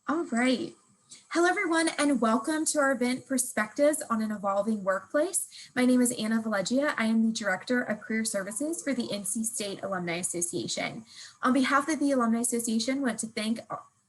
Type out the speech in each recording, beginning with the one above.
All right. Hello, everyone, and welcome to our event, Perspectives on an Evolving Workplace. My name is Anna Valegia. I am the Director of Career Services for the NC State Alumni Association. On behalf of the Alumni Association,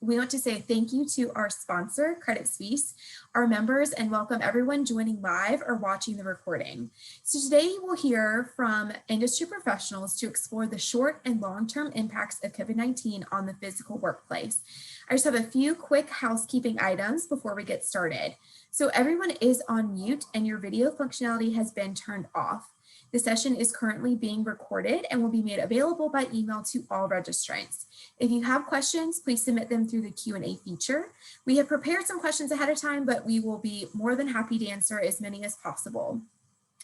we want to say thank you to our sponsor, Credit Suisse, our members, and welcome everyone joining live or watching the recording. So today we'll hear from industry professionals to explore the short and long-term impacts of COVID-19 on the physical workplace. I just have a few quick housekeeping items before we get started. So everyone is on mute and your video functionality has been turned off. The session is currently being recorded and will be made available by email to all registrants. If you have questions, please submit them through the Q&A feature. We have prepared some questions ahead of time, but we will be more than happy to answer as many as possible.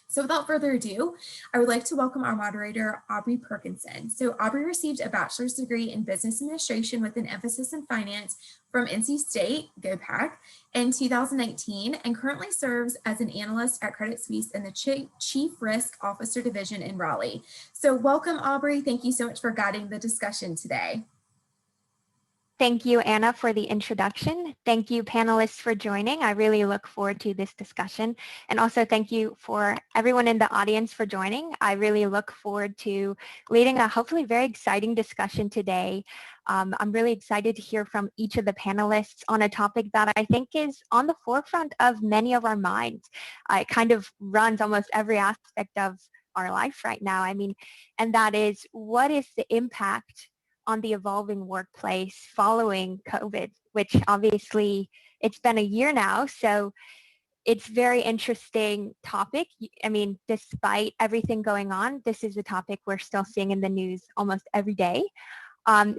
So without further ado, I would like to welcome our moderator, Aubrey Perkinson. So Aubrey received a bachelor's degree in business administration with an emphasis in finance from NC State, go Pack, in 2019, and currently serves as an analyst at Credit Suisse in the Chief Risk Officer Division in Raleigh. So welcome, Aubrey. Thank you so much for guiding the discussion today. Thank you, Anna, for the introduction. Thank you, panelists, for joining. I really look forward to this discussion. And also thank you for everyone in the audience for joining. I really look forward to leading a hopefully very exciting discussion today. I'm really excited to hear from each of the panelists on a topic that I think is on the forefront of many of our minds. It kind of runs almost every aspect of our life right now. And that is, what is the impact on the evolving workplace following COVID, which obviously it's been a year now, so it's very interesting topic. Despite everything going on, this is a topic we're still seeing in the news almost every day.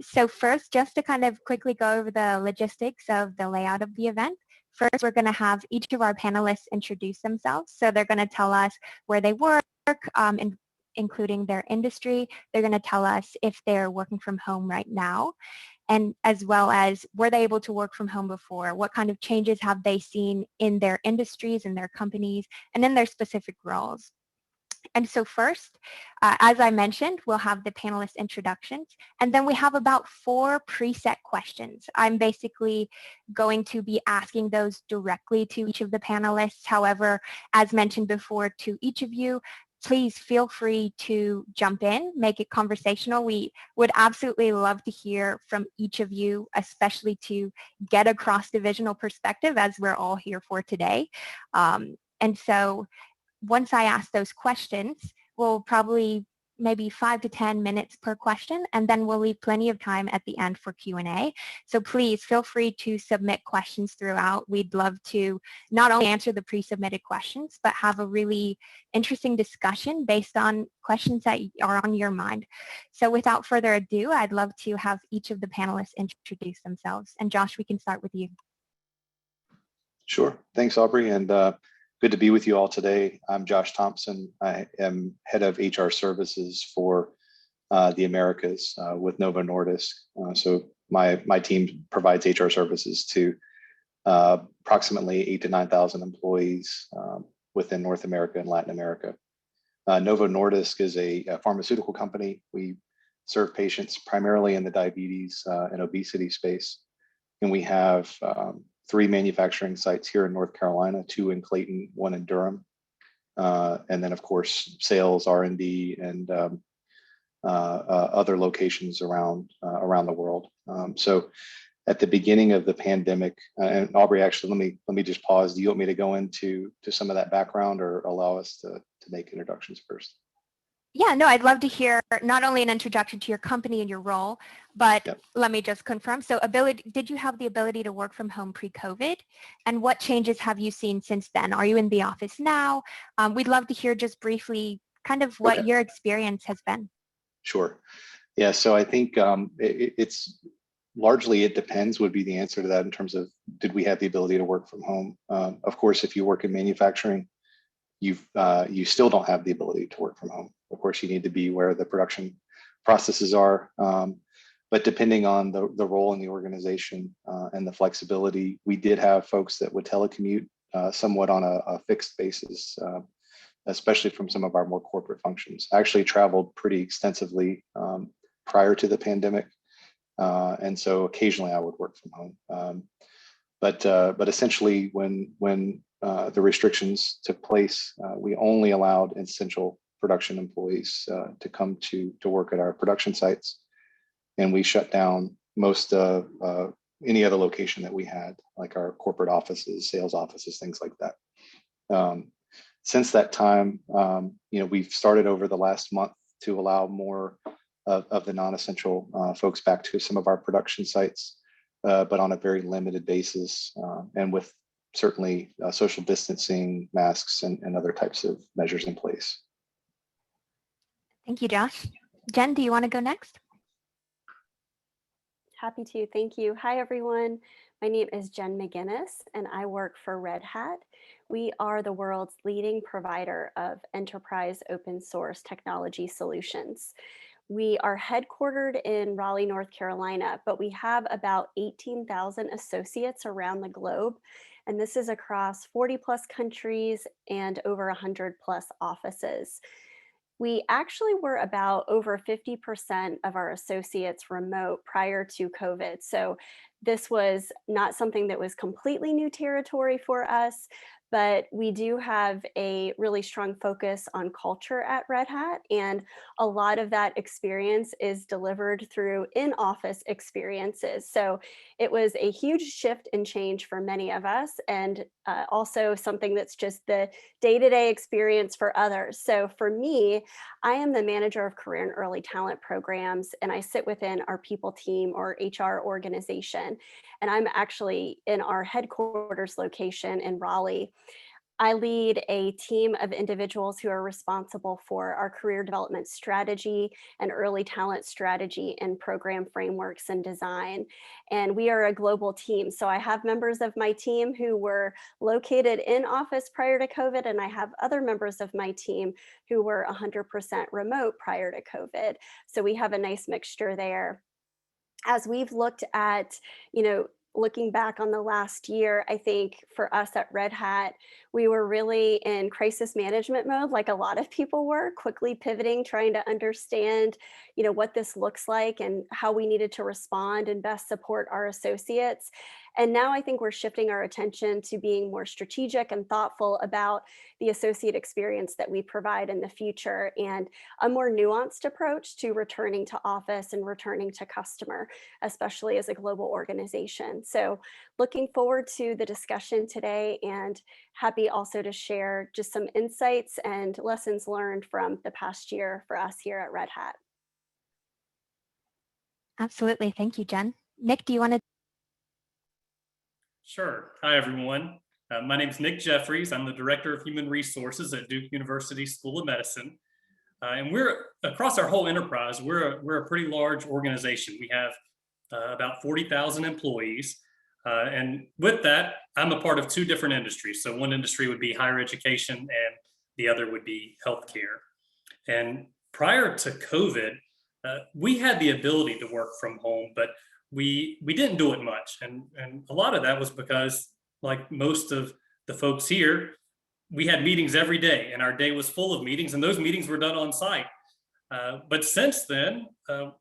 So first, just to kind of quickly go over the logistics of the layout of the event. First, we're going to have each of our panelists introduce themselves. So they're going to tell us where they work, including their industry. They're going to tell us if they're working from home right now, and as well as were they able to work from home before? What kind of changes have they seen in their industries, in their companies, and in their specific roles? And so first, as I mentioned, we'll have the panelist introductions, and then we have about 4 preset questions. I'm basically going to be asking those directly to each of the panelists. However, as mentioned before to each of you, please feel free to jump in, make it conversational. We would absolutely love to hear from each of you, especially to get a cross-divisional perspective as we're all here for today. And so once I ask those questions, we'll probably maybe 5 to 10 minutes per question, and then we'll leave plenty of time at the end for Q&A. So please feel free to submit questions throughout. We'd love to not only answer the pre-submitted questions, but have a really interesting discussion based on questions that are on your mind. So without further ado, I'd love to have each of the panelists introduce themselves. And Josh, we can start with you. Sure. Thanks, Aubrey. And good to be with you all today. I'm Josh Thompson. I am head of HR services for the Americas with Novo Nordisk. So my team provides HR services to approximately 8,000 to 9,000 employees within North America and Latin America. Novo Nordisk is a pharmaceutical company. We serve patients primarily in the diabetes and obesity space. And we have 3 manufacturing sites here in North Carolina, 2 in Clayton, 1 in Durham. And then of course, sales, R&D, and other locations around the world. So at the beginning of the pandemic, and Aubrey, actually, let me just pause. Do you want me to go into some of that background, or allow us to make introductions first? Yeah, no, I'd love to hear not only an introduction to your company and your role, but Yep. Let me just confirm. So did you have the ability to work from home pre-COVID? And what changes have you seen since then? Are you in the office now? We'd love to hear just briefly kind of what your experience has been. Sure. Yeah, so I think it's largely, it depends would be the answer to that in terms of, did we have the ability to work from home? Of course, if you work in manufacturing, you still don't have the ability to work from home. Of course, you need to be where the production processes are. But depending on the role in the organization and the flexibility, we did have folks that would telecommute somewhat on a fixed basis, especially from some of our more corporate functions. I actually traveled pretty extensively prior to the pandemic. And so occasionally I would work from home. But essentially when the restrictions took place, we only allowed essential production employees to come to work at our production sites. And we shut down most of any other location that we had, like our corporate offices, sales offices, things like that. Since that time, we've started over the last month to allow more of the non-essential folks back to some of our production sites, but on a very limited basis, and with certainly social distancing, masks, and other types of measures in place. Thank you, Josh. Jen, do you want to go next? Happy to, thank you. Hi, everyone. My name is Jenn McGinnis, and I work for Red Hat. We are the world's leading provider of enterprise open source technology solutions. We are headquartered in Raleigh, North Carolina, but we have about 18,000 associates around the globe. And this is across 40 plus countries and over 100 plus offices. We actually were about over 50% of our associates remote prior to COVID. So this was not something that was completely new territory for us, but we do have a really strong focus on culture at Red Hat. And a lot of that experience is delivered through in-office experiences. So it was a huge shift and change for many of us, and also something that's just the day-to-day experience for others. So for me, I am the manager of career and early talent programs, and I sit within our people team or HR organization. And I'm actually in our headquarters location in Raleigh. I lead a team of individuals who are responsible for our career development strategy and early talent strategy and program frameworks and design. And we are a global team. So I have members of my team who were located in office prior to COVID, and I have other members of my team who were 100% remote prior to COVID. So we have a nice mixture there. As we've looked at, looking back on the last year, I think for us at Red Hat, we were really in crisis management mode, like a lot of people were, quickly pivoting, trying to understand, what this looks like and how we needed to respond and best support our associates. And now I think we're shifting our attention to being more strategic and thoughtful about the associate experience that we provide in the future, and a more nuanced approach to returning to office and returning to customer, especially as a global organization. So looking forward to the discussion today, and happy also to share just some insights and lessons learned from the past year for us here at Red Hat. Absolutely. Thank you, Jen. Nick, do you want to? Sure. Hi, everyone. My name is Nick Jeffries. I'm the Director of Human Resources at Duke University School of Medicine. And we're across our whole enterprise, we're a pretty large organization. We have about 40,000 employees. And with that, I'm a part of two different industries. So one industry would be higher education and the other would be healthcare. And prior to COVID, we had the ability to work from home, but we didn't do it much. And a lot of that was because, like most of the folks here, we had meetings every day, and our day was full of meetings, and those meetings were done on site. But since then,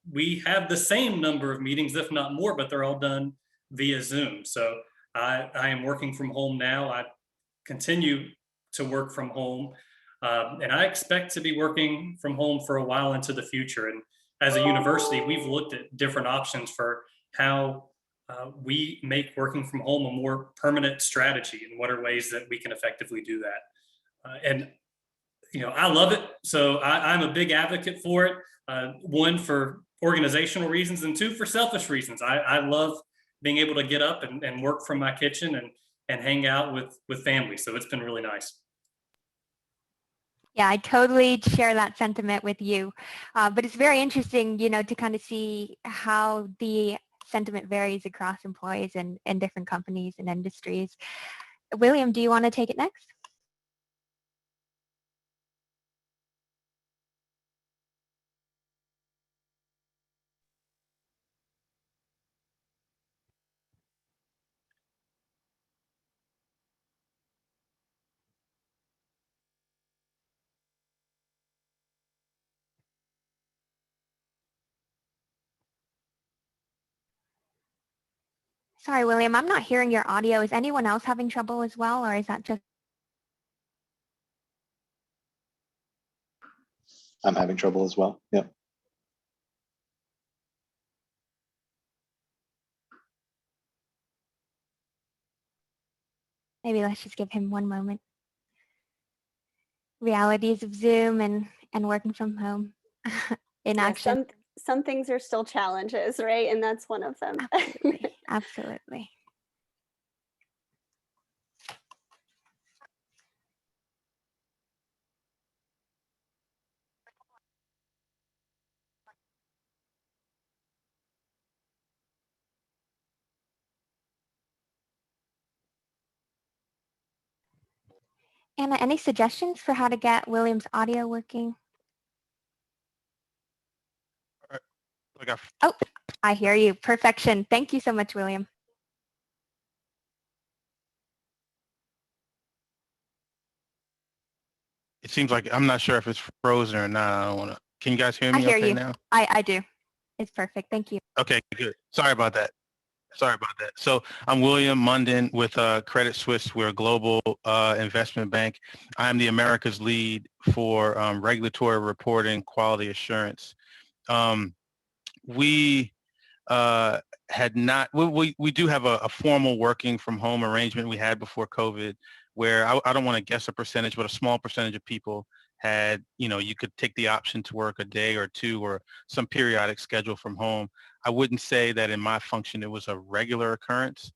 we have the same number of meetings, if not more, but they're all done via Zoom. So I am working from home now. I continue to work from home, and I expect to be working from home for a while into the future. And as a university, we've looked at different options for how we make working from home a more permanent strategy, and what are ways that we can effectively do that. And I love it. So I'm a big advocate for it. One, for organizational reasons, and two, for selfish reasons. I love being able to get up and work from my kitchen and hang out with family. So it's been really nice. Yeah, I totally share that sentiment with you. But it's very interesting, to kind of see how the sentiment varies across employees and different companies and industries. William, do you want to take it next? Sorry, William, I'm not hearing your audio. Is anyone else having trouble as well, or is that just? I'm having trouble as well. Yep. Maybe let's just give him one moment. Realities of Zoom and working from home in action. Some things are still challenges, right? And that's one of them. Absolutely. Absolutely. Anna, any suggestions for how to get William's audio working? Oh, I hear you. Perfection. Thank you so much, William. It seems like, I'm not sure if it's frozen or not. I don't want to, can you guys hear me I hear okay you. now? I do. It's perfect. Thank you. Okay, good. Sorry about that. So I'm William Munden with Credit Suisse. We're a global investment bank. I'm the Americas lead for regulatory reporting, quality assurance. We had not, we do have a formal working from home arrangement we had before COVID, where I don't want to guess a percentage, but a small percentage of people had, you could take the option to work a day or two or some periodic schedule from home. I wouldn't say that in my function it was a regular occurrence.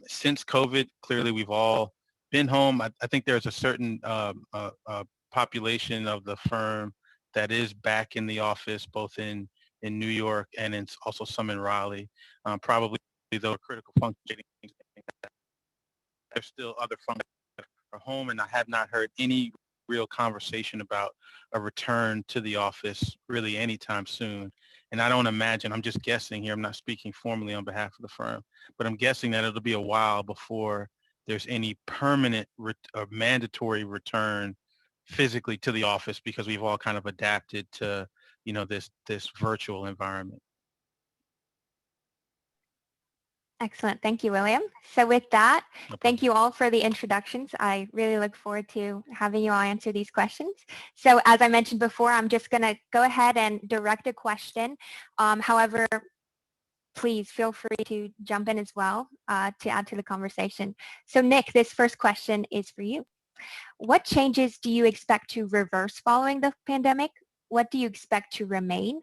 Since COVID, clearly we've all been home. I think there's a certain population of the firm that is back in the office, both in New York and in also some in Raleigh. Probably though critical functioning, there's still other functions that are home, and I have not heard any real conversation about a return to the office really anytime soon. And I don't imagine, I'm just guessing here, I'm not speaking formally on behalf of the firm, but I'm guessing that it'll be a while before there's any permanent or mandatory return physically to the office, because we've all kind of adapted to, this virtual environment. Excellent. Thank you, William. So with that, No thank you all for the introductions. I really look forward to having you all answer these questions. So as I mentioned before, I'm just going to go ahead and direct a question. However, please feel free to jump in as well to add to the conversation. So Nick, this first question is for you. What changes do you expect to reverse following the pandemic? What do you expect to remain?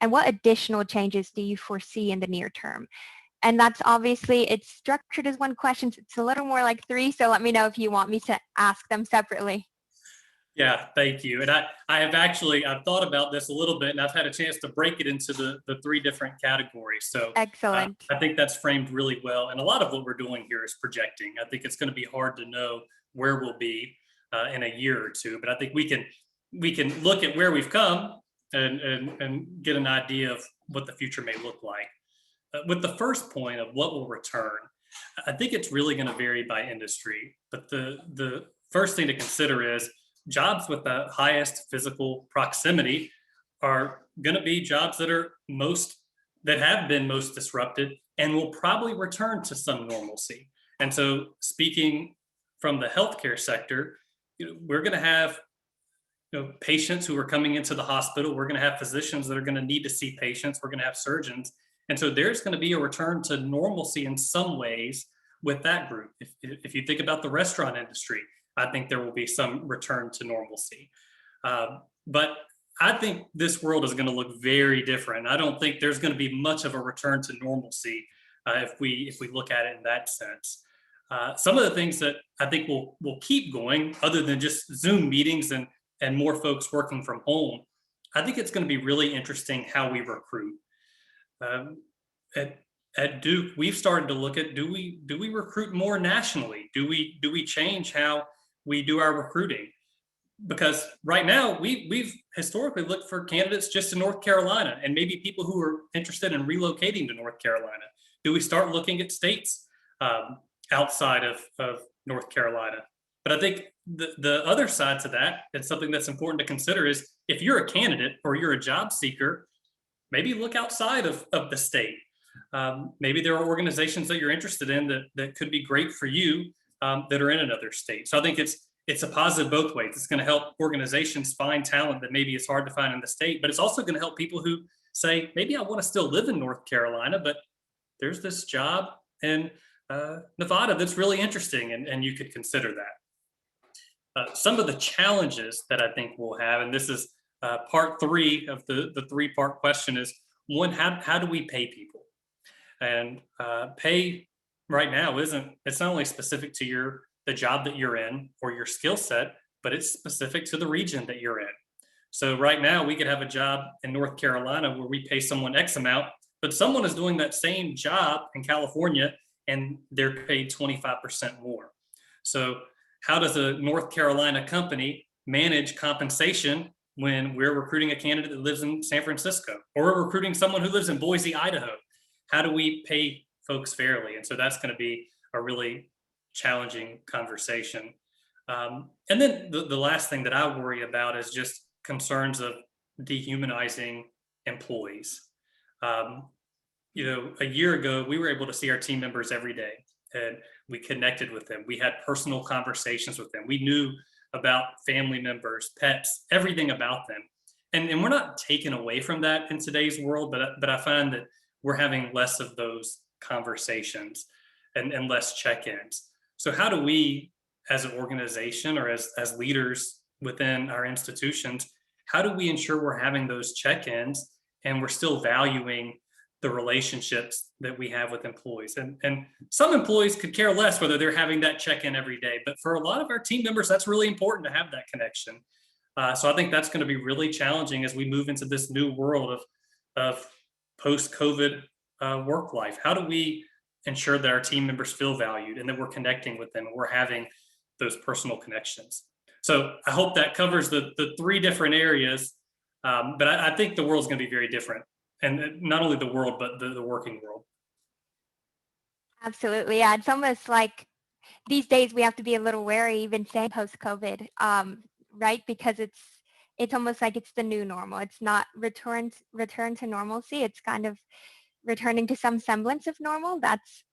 And what additional changes do you foresee in the near term? And that's obviously, it's structured as one question. It's a little more like three, so let me know if you want me to ask them separately. Yeah, thank you. And I've thought about this a little bit, and I've had a chance to break it into the three different categories. So Excellent. I think that's framed really well. And a lot of what we're doing here is projecting. I think it's going to be hard to know where we'll be in a year or two, but I think we can look at where we've come and get an idea of what the future may look like. With the first point of what will return, I think it's really going to vary by industry. But the first thing to consider is jobs with the highest physical proximity are going to be jobs that have been most disrupted and will probably return to some normalcy. And so, speaking from the healthcare sector, we're going to have patients who are coming into the hospital. We're going to have physicians that are going to need to see patients. We're going to have surgeons. And so there's going to be a return to normalcy in some ways with that group. If you think about the restaurant industry, I think there will be some return to normalcy. But I think this world is going to look very different. I don't think there's going to be much of a return to normalcy if we look at it in that sense. Some of the things that I think will keep going, other than just Zoom meetings and more folks working from home, I think it's going to be really interesting how we recruit. At Duke, we've started to look at, do we recruit more nationally? Do we change how we do our recruiting? Because right now we've historically looked for candidates just in North Carolina and maybe people who are interested in relocating to North Carolina. Do we start looking at states outside of North Carolina? But I think the other side to that, and something that's important to consider, is if you're a candidate or you're a job seeker, maybe look outside of the state. Maybe there are organizations that you're interested in that could be great for you that are in another state. So I think it's a positive both ways. It's going to help organizations find talent that maybe it's hard to find in the state, but it's also going to help people who say, maybe I want to still live in North Carolina, but there's this job in Nevada that's really interesting, and you could consider that. Some of the challenges that I think we'll have, and this is part 3 of the 3-part question, is one, how do we pay people? And pay right now it's not only specific to the job that you're in or your skill set, but it's specific to the region that you're in. So right now we could have a job in North Carolina where we pay someone X amount, but someone is doing that same job in California and they're paid 25% more. So how does a North Carolina company manage compensation when we're recruiting a candidate that lives in San Francisco, or we're recruiting someone who lives in Boise, Idaho? How do we pay folks fairly? And so that's going to be a really challenging conversation. And then the last thing that I worry about is just concerns of dehumanizing employees. A year ago, we were able to see our team members every day, and we connected with them. We had personal conversations with them. We knew about family members, pets, everything about them. And we're not taken away from that in today's world, but I find that we're having less of those conversations and less check-ins. So how do we, as an organization or as leaders within our institutions, how do we ensure we're having those check-ins and we're still valuing the relationships that we have with employees? And some employees could care less whether they're having that check-in every day, but for a lot of our team members, that's really important to have that connection. So I think that's going to be really challenging as we move into this new world of post-COVID work life. How do we ensure that our team members feel valued and that we're connecting with them and we're having those personal connections? So I hope that covers the 3 different areas, but I think the world's going to be very different, and not only the world, but the working world. Absolutely. Yeah, it's almost like these days we have to be a little wary even saying post-COVID, right? Because it's almost like it's the new normal. It's not return to normalcy. It's kind of returning to some semblance of normal. That's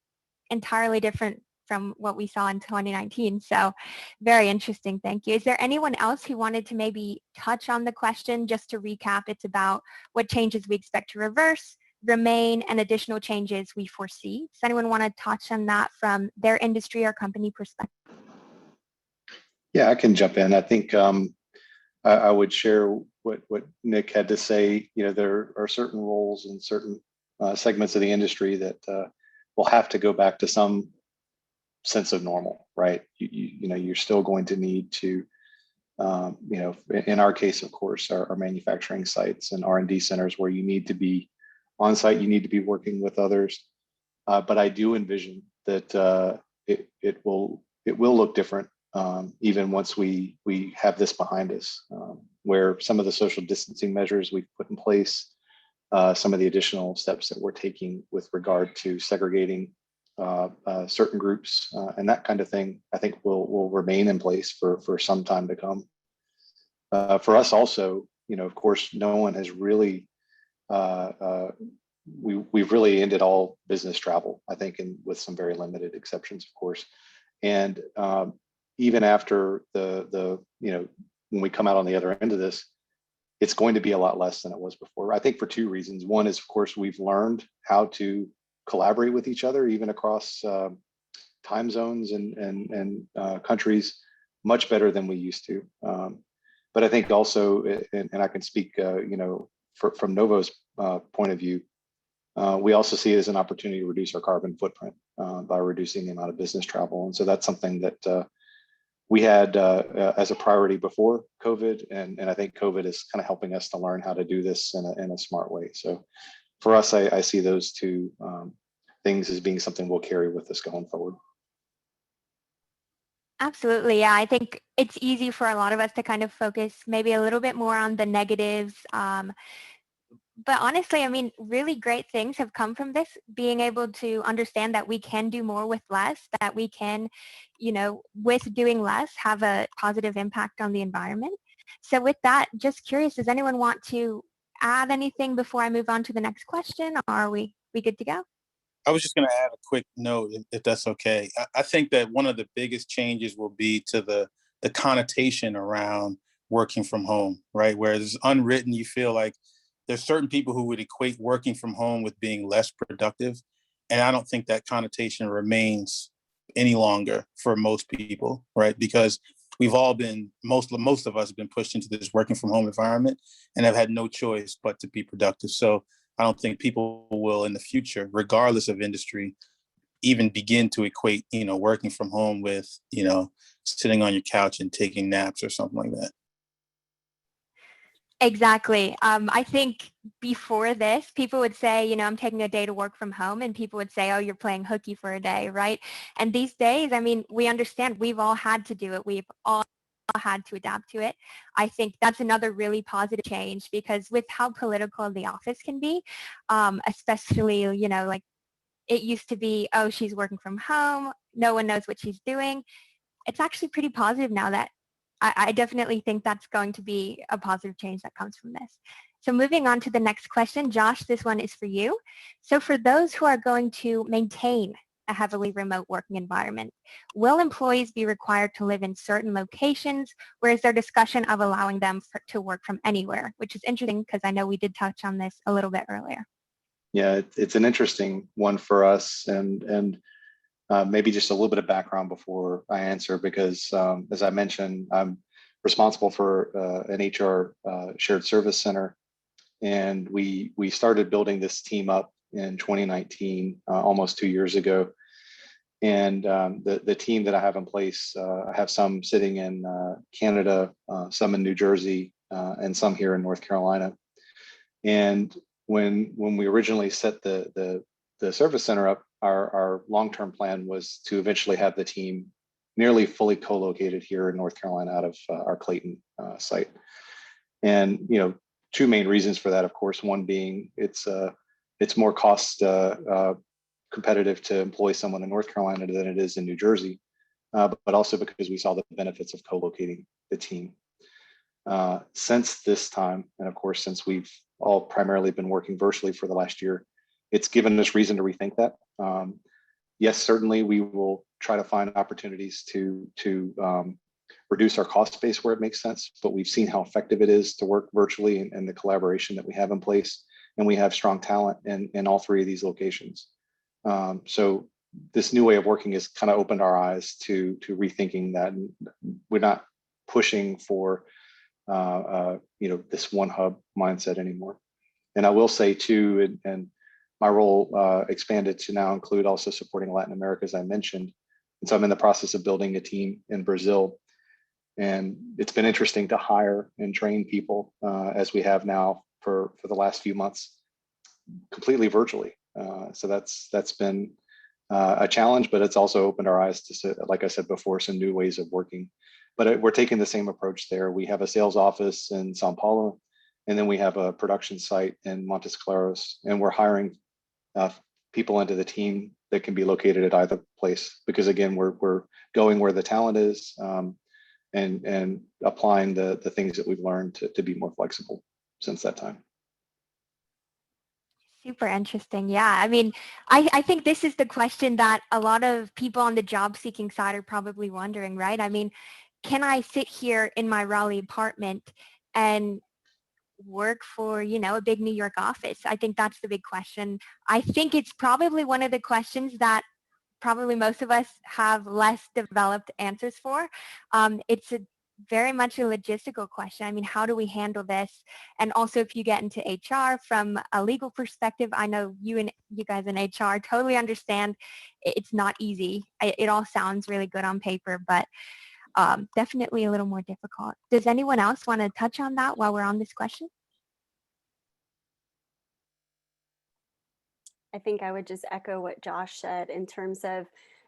entirely different from what we saw in 2019. So very interesting. Thank you. Is there anyone else who wanted to maybe touch on the question? Just to recap, it's about what changes we expect to reverse, remain, and additional changes we foresee. Does anyone want to touch on that from their industry or company perspective? Yeah, I can jump in. I think I would share what Nick had to say. There are certain roles and certain segments of the industry that will have to go back to some sense of normal, right? You're still going to need to, in our case, of course, our manufacturing sites and R&D centers where you need to be on site, you need to be working with others. But I do envision that it will look different even once we have this behind us, where some of the social distancing measures we've put in place, some of the additional steps that we're taking with regard to segregating certain groups and that kind of thing, I think will remain in place for some time to come. For us also, of course, no one has really, we've really ended all business travel, I think, and with some very limited exceptions, of course. And even after the when we come out on the other end of this, it's going to be a lot less than it was before. I think for 2 reasons. One is, of course, we've learned how to collaborate with each other, even across time zones and countries, much better than we used to. But I think also, and I can speak, from Novo's point of view, we also see it as an opportunity to reduce our carbon footprint by reducing the amount of business travel. And so that's something that we had as a priority before COVID, and I think COVID is kind of helping us to learn how to do this in a smart way. So for us, I see those 2 things as being something we'll carry with us going forward. Absolutely. Yeah, I think it's easy for a lot of us to kind of focus maybe a little bit more on the negatives. But honestly, I mean, really great things have come from this, being able to understand that we can do more with less, that we can, with doing less, have a positive impact on the environment. So with that, just curious, does anyone want to add anything before I move on to the next question, or are we good to go? I was just going to add a quick note, if that's okay. I think that one of the biggest changes will be to the connotation around working from home, right? Whereas it's unwritten, you feel like there's certain people who would equate working from home with being less productive. And I don't think that connotation remains any longer for most people, right? Because we've all been, most of us have been pushed into this working from home environment and have had no choice but to be productive. So I don't think people will in the future, regardless of industry, even begin to equate, working from home with, sitting on your couch and taking naps or something like that. Exactly. I think before this, people would say, I'm taking a day to work from home, and people would say, oh, you're playing hooky for a day, right? And these days, I mean, we understand we've all had to do it. We've all had to adapt to it. I think that's another really positive change, because with how political the office can be, especially, like it used to be, oh, she's working from home, no one knows what she's doing. It's actually pretty positive now that I definitely think that's going to be a positive change that comes from this. So moving on to the next question, Josh, this one is for you. So for those who are going to maintain a heavily remote working environment, will employees be required to live in certain locations, or is there discussion of allowing them to work from anywhere, which is interesting because I know we did touch on this a little bit earlier. Yeah, it's an interesting one for us, and maybe just a little bit of background before I answer, because as I mentioned, I'm responsible for an HR shared service center, and we started building this team up in 2019, almost 2 years ago. And the team that I have in place, I have some sitting in Canada, some in New Jersey, and some here in North Carolina. And when we originally set the service center up, our long-term plan was to eventually have the team nearly fully co-located here in North Carolina out of our Clayton site. And two main reasons for that, of course, one being it's more cost competitive to employ someone in North Carolina than it is in New Jersey, but also because we saw the benefits of co-locating the team. Since this time, and of course, since we've all primarily been working virtually for the last year, it's given us reason to rethink that. Yes, certainly we will try to find opportunities to reduce our cost base where it makes sense, but we've seen how effective it is to work virtually and the collaboration that we have in place, and we have strong talent in all three of these locations. So this new way of working has kind of opened our eyes to rethinking that. And we're not pushing for this one hub mindset anymore. And I will say too, and my role expanded to now include also supporting Latin America, as I mentioned. And so I'm in the process of building a team in Brazil. And it's been interesting to hire and train people as we have now for the last few months, completely virtually. So that's been a challenge, but it's also opened our eyes to, like I said before, some new ways of working. But we're taking the same approach there. We have a sales office in Sao Paulo, and then we have a production site in Montes Claros, and we're hiring people into the team that can be located at either place, because again, we're going where the talent is, and applying the things that we've learned to be more flexible since that time. Super interesting. Yeah. I mean, I think this is the question that a lot of people on the job seeking side are probably wondering, right? I mean, can I sit here in my Raleigh apartment and work for, a big New York office? I think that's the big question. I think it's probably one of the questions that probably most of us have less developed answers for. It's very much a logistical question. I mean, how do we handle this? And also, if you get into HR from a legal perspective, I know you guys in HR totally understand it's not easy. It all sounds really good on paper, but definitely a little more difficult. Does anyone else want to touch on that while we're on this question? I think I would just echo what Josh said in terms of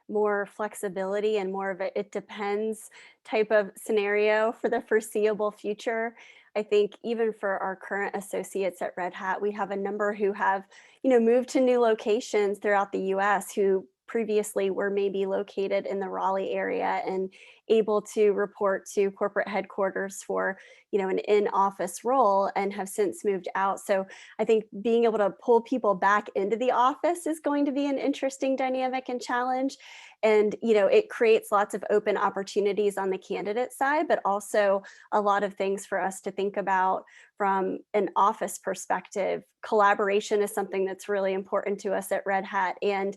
more flexibility and more of a it depends type of scenario for the foreseeable future. I think even for our current associates at Red Hat, we have a number who have, moved to new locations throughout the US who previously were maybe located in the Raleigh area and able to report to corporate headquarters for, an in-office role, and have since moved out. So I think being able to pull people back into the office is going to be an interesting dynamic and challenge. And, it creates lots of open opportunities on the candidate side, but also a lot of things for us to think about from an office perspective. Collaboration is something that's really important to us at Red Hat, and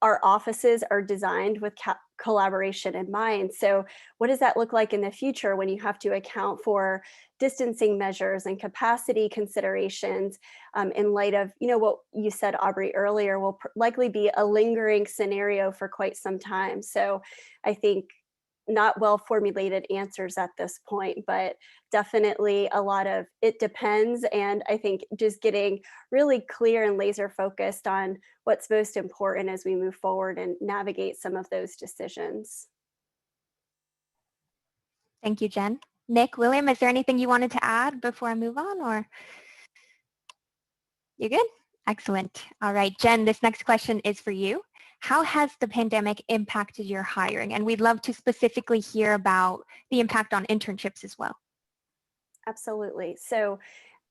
our offices are designed with collaboration in mind. So what does that look like in the future when you have to account for distancing measures and capacity considerations, in light of, what you said, Aubrey, earlier, will likely be a lingering scenario for quite some time. So I think not well formulated answers at this point, but definitely a lot of it depends. And I think just getting really clear and laser focused on what's most important as we move forward and navigate some of those decisions. Thank you, Jen. Nick, William, is there anything you wanted to add before I move on, or? You good? Excellent. All right, Jen, this next question is for you. How has the pandemic impacted your hiring? And we'd love to specifically hear about the impact on internships as well. Absolutely. So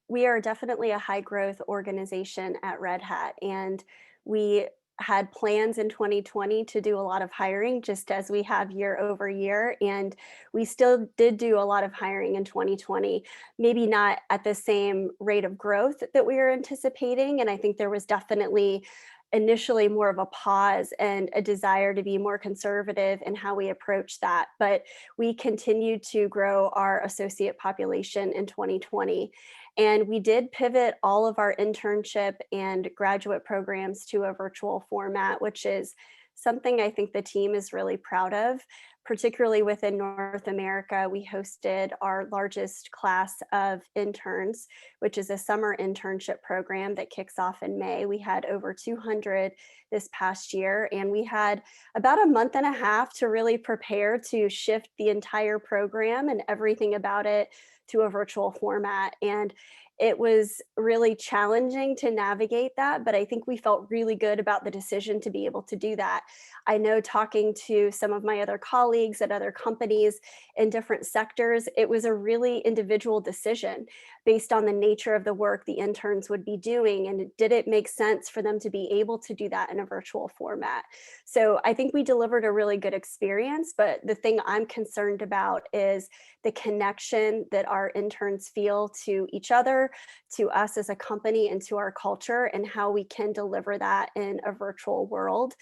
we are definitely a high growth organization at Red Hat, and we had plans in 2020 to do a lot of hiring, just as we have year over year. And we still did do a lot of hiring in 2020, maybe not at the same rate of growth that we were anticipating. And I think there was definitely initially more of a pause and a desire to be more conservative in how we approach that. But we continued to grow our associate population in 2020. And we did pivot all of our internship and graduate programs to a virtual format, which is something I think the team is really proud of. Particularly within North America, we hosted our largest class of interns, which is a summer internship program that kicks off in May. We had over 200 this past year, and we had about a month and a half to really prepare to shift the entire program and everything about it to a virtual format. And it was really challenging to navigate that, but I think we felt really good about the decision to be able to do that. I know, talking to some of my other colleagues at other companies in different sectors, it was a really individual decision based on the nature of the work the interns would be doing, and did it make sense for them to be able to do that in a virtual format. So I think we delivered a really good experience, but the thing I'm concerned about is the connection that our interns feel to each other, to us as a company, and to our culture, and how we can deliver that in a virtual world.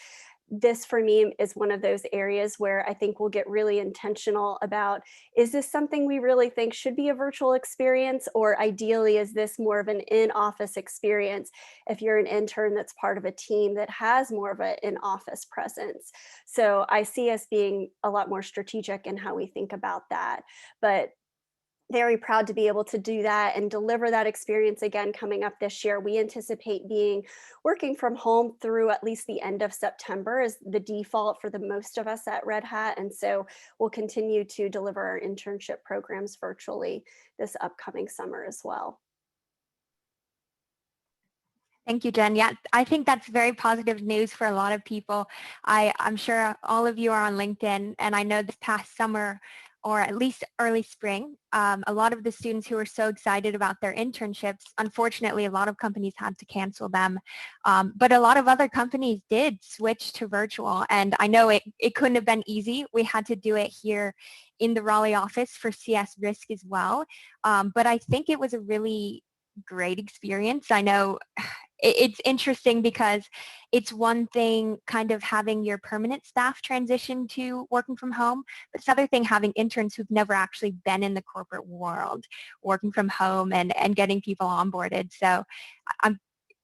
This, for me, is one of those areas where I think we'll get really intentional about, is this something we really think should be a virtual experience, or ideally is this more of an in-office experience if you're an intern that's part of a team that has more of an in-office presence? So I see us being a lot more strategic in how we think about that. But very proud to be able to do that and deliver that experience again coming up this year. We anticipate working from home through at least the end of September is the default for the most of us at Red Hat. And so we'll continue to deliver our internship programs virtually this upcoming summer as well. Thank you, Jen. Yeah, I think that's very positive news for a lot of people. I'm sure all of you are on LinkedIn, and I know this past summer, or at least early spring, a lot of the students who were so excited about their internships, unfortunately, a lot of companies had to cancel them. But a lot of other companies did switch to virtual. And I know it couldn't have been easy. We had to do it here in the Raleigh office for CS Risk as well. But I think it was a really great experience. I know it's interesting because it's one thing kind of having your permanent staff transition to working from home, but it's another thing having interns who've never actually been in the corporate world working from home and getting people onboarded. So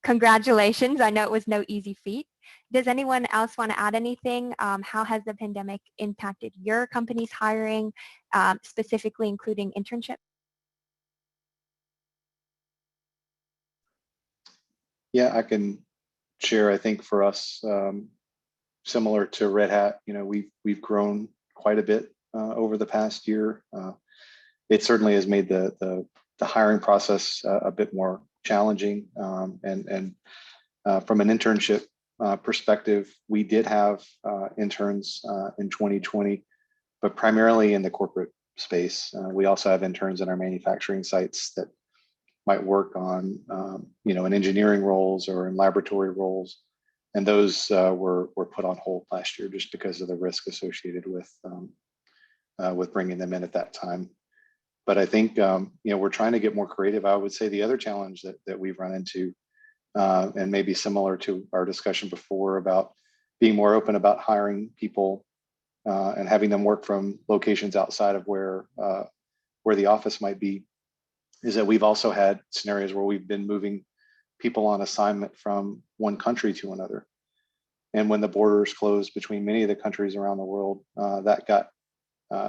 congratulations. I know it was no easy feat. Does anyone else want to add anything? How has the pandemic impacted your company's hiring, specifically including internships? Yeah, I can share. I think for us, similar to Red Hat, we've grown quite a bit over the past year. It certainly has made the hiring process a bit more challenging. And from an internship perspective, we did have interns in 2020, but primarily in the corporate space. We also have interns in our manufacturing sites that might work on, in engineering roles or in laboratory roles. And those were put on hold last year just because of the risk associated with bringing them in at that time. But I think, we're trying to get more creative. I would say the other challenge that we've run into, and maybe similar to our discussion before about being more open about hiring people and having them work from locations outside of where the office might be, is that we've also had scenarios where we've been moving people on assignment from one country to another. And when the borders closed between many of the countries around the world, that got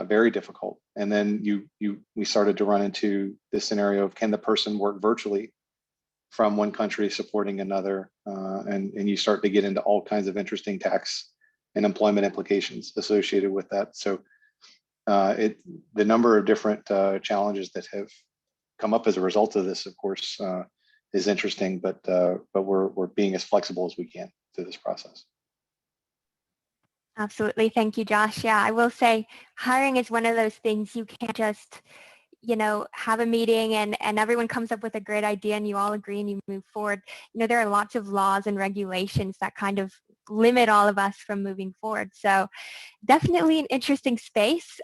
very difficult. And then we started to run into this scenario of, can the person work virtually from one country supporting another? And you start to get into all kinds of interesting tax and employment implications associated with that. So the number of different challenges that have come up as a result of this, of course, is interesting, but we're being as flexible as we can through this process. Absolutely. Thank you, Josh. Yeah, I will say hiring is one of those things you can't just, have a meeting and everyone comes up with a great idea and you all agree and you move forward. There are lots of laws and regulations that kind of limit all of us from moving forward. So definitely an interesting space.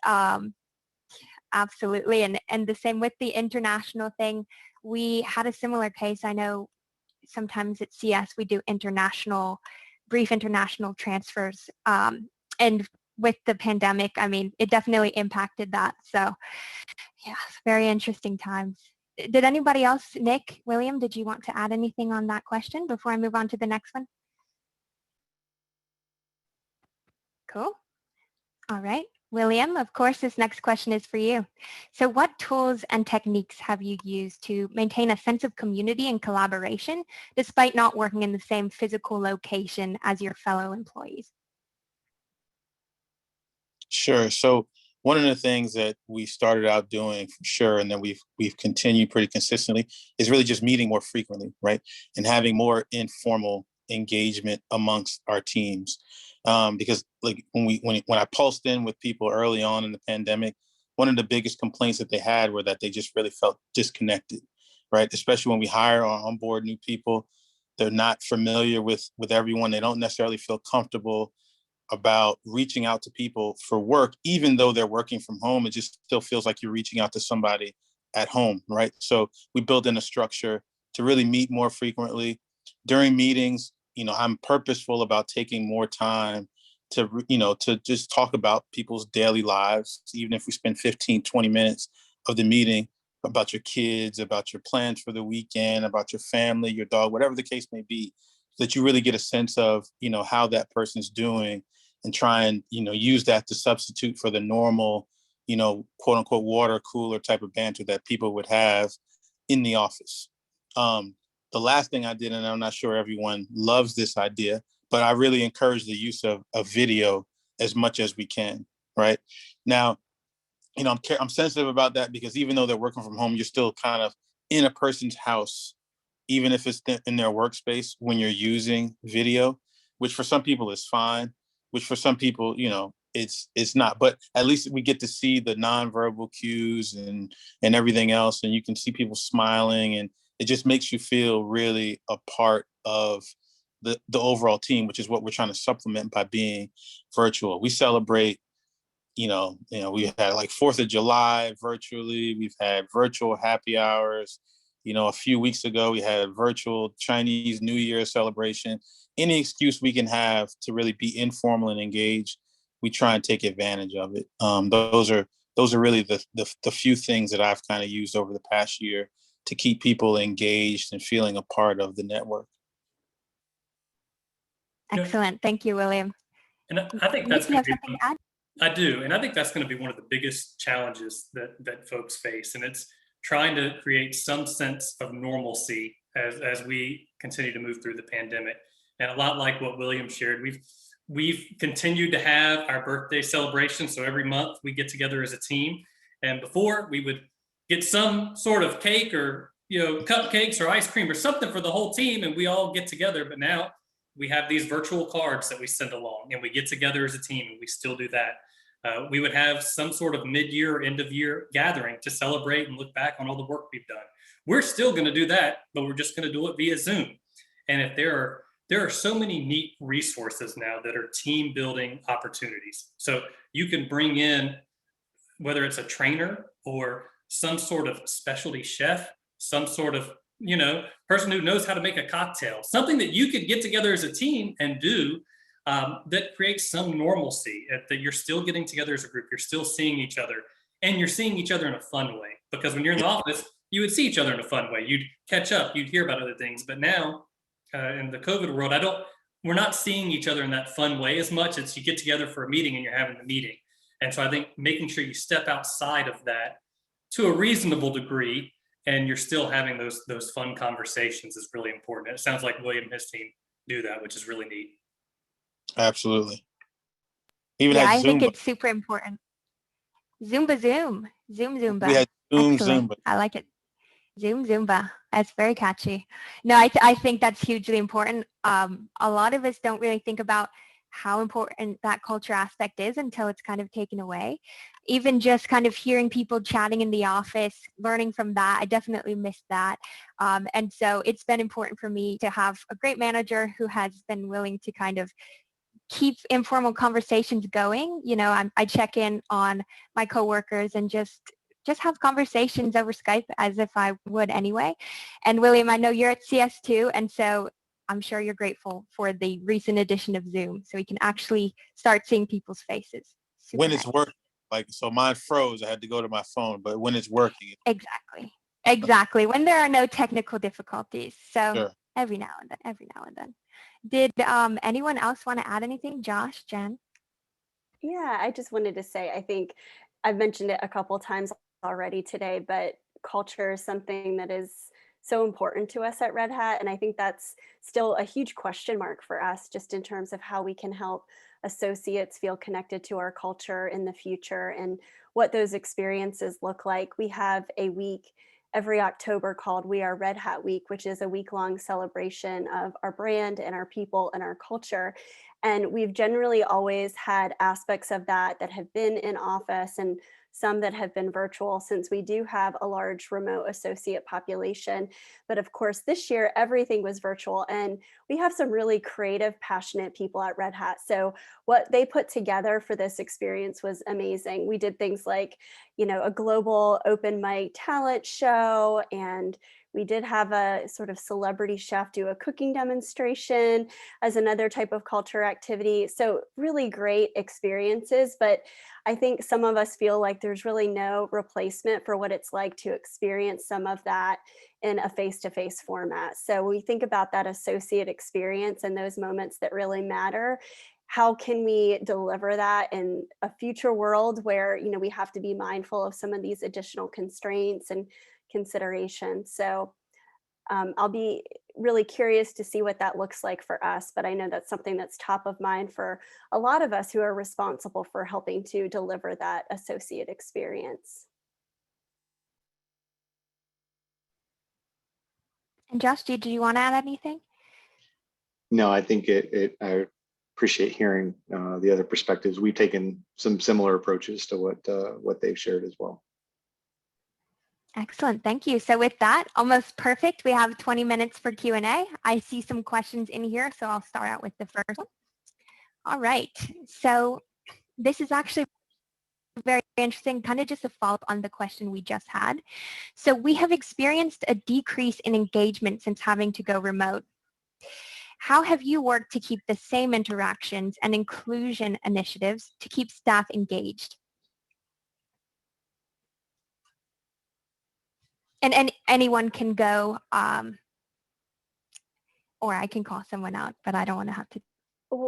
Absolutely. And the same with the international thing. We had a similar case. I know sometimes at CS we do brief international transfers. And with the pandemic, it definitely impacted that. So yeah, very interesting times. Did anybody else, Nick, William, did you want to add anything on that question before I move on to the next one? Cool. All right. William, of course, this next question is for you. So what tools and techniques have you used to maintain a sense of community and collaboration despite not working in the same physical location as your fellow employees? Sure. So one of the things that we started out doing for sure, and then we've continued pretty consistently, is really just meeting more frequently, right? And having more informal engagement amongst our teams. Because like when I pulsed in with people early on in the pandemic, one of the biggest complaints that they had were that they just really felt disconnected, right? Especially when we hire or onboard new people, they're not familiar with everyone. They don't necessarily feel comfortable about reaching out to people for work, even though they're working from home. It just still feels like you're reaching out to somebody at home, right? So we built in a structure to really meet more frequently. During meetings, I'm purposeful about taking more time to just talk about people's daily lives, even if we spend 15, 20 minutes of the meeting about your kids, about your plans for the weekend, about your family, your dog, whatever the case may be, so that you really get a sense of, how that person's doing, and try and, use that to substitute for the normal, quote unquote, water cooler type of banter that people would have in the office. The last thing I did, and I'm not sure everyone loves this idea, but I really encourage the use of video as much as we can, right? Now, I'm sensitive about that because even though they're working from home, you're still kind of in a person's house, even if it's in their workspace when you're using video, which for some people is fine, which for some people, it's not. But at least we get to see the nonverbal cues and everything else, and you can see people smiling, and it just makes you feel really a part of the overall team, which is what we're trying to supplement by being virtual. We celebrate, we had like 4th of July virtually. We've had virtual happy hours. A few weeks ago, we had a virtual Chinese New Year celebration. Any excuse we can have to really be informal and engaged, we try and take advantage of it. Those are really the few things that I've kind of used over the past year to keep people engaged and feeling a part of the network. Excellent. Thank you, William. And I think that's you have something to add? I do. And I think that's going to be one of the biggest challenges that folks face. And it's trying to create some sense of normalcy as we continue to move through the pandemic. And a lot like what William shared, we've continued to have our birthday celebration. So every month we get together as a team. And before we would get some sort of cake or, cupcakes or ice cream or something for the whole team, and we all get together. But now we have these virtual cards that we send along, and we get together as a team, and we still do that. We would have some sort of mid-year, end-of-year gathering to celebrate and look back on all the work we've done. We're still going to do that, but we're just going to do it via Zoom. And if there are so many neat resources now that are team building opportunities. So you can bring in, whether it's a trainer or some sort of specialty chef, some sort of, person who knows how to make a cocktail, something that you could get together as a team and do that creates some normalcy, that you're still getting together as a group, you're still seeing each other, and you're seeing each other in a fun way. Because when you're in the office, you would see each other in a fun way. You'd catch up, you'd hear about other things. But now in the COVID world, we're not seeing each other in that fun way as much as you get together for a meeting and you're having the meeting. And so I think making sure you step outside of that to a reasonable degree, and you're still having those fun conversations is really important. It sounds like William and his team do that, which is really neat. Absolutely. Even Yeah, had I think Zumba. it's super important. Zumba. Zoom Zumba. We had Zoom Excellent. Zumba. I like it. Zoom Zumba. That's very catchy. No, I think that's hugely important. A lot of us don't really think about how important that culture aspect is until it's kind of taken away. Even just kind of hearing people chatting in the office, learning from that, I definitely missed that. And so it's been important for me to have a great manager who has been willing to kind of keep informal conversations going. I check in on my coworkers and just have conversations over Skype as if I would anyway. And William, I know you're at CS2, and so I'm sure you're grateful for the recent addition of Zoom, so we can actually start seeing people's faces. Super When nice. it's working, so mine froze, I had to go to my phone, but when it's working. Exactly. When there are no technical difficulties. So Sure. every now and then. Did anyone else want to add anything? Josh, Jen? Yeah, I just wanted to say, I think I've mentioned it a couple times already today, but culture is something that is so important to us at Red Hat. And I think that's still a huge question mark for us, just in terms of how we can help associates feel connected to our culture in the future and what those experiences look like. We have a week every October called We Are Red Hat Week, which is a week-long celebration of our brand and our people and our culture. And we've generally always had aspects of that have been in office and some that have been virtual, since we do have a large remote associate population. But of course, this year, everything was virtual, and we have some really creative, passionate people at Red Hat. So what they put together for this experience was amazing. We did things like, a global open mic talent show, and we did have a sort of celebrity chef do a cooking demonstration as another type of culture activity. So really great experiences, but I think some of us feel like there's really no replacement for what it's like to experience some of that in a face-to-face format. So when we think about that associate experience and those moments that really matter, how can we deliver that in a future world where, we have to be mindful of some of these additional constraints and considerations? So I'll be really curious to see what that looks like for us, but I know that's something that's top of mind for a lot of us who are responsible for helping to deliver that associate experience. And Josh, did you want to add anything? No, I think I appreciate hearing the other perspectives. We've taken some similar approaches to what they've shared as well. Excellent, thank you. So with that, almost perfect. We have 20 minutes for Q&A. I see some questions in here, so I'll start out with the first one. All right, so this is actually very interesting, kind of just a follow-up on the question we just had. So we have experienced a decrease in engagement since having to go remote. How have you worked to keep the same interactions and inclusion initiatives to keep staff engaged? And anyone can go, or I can call someone out, but I don't want to have to.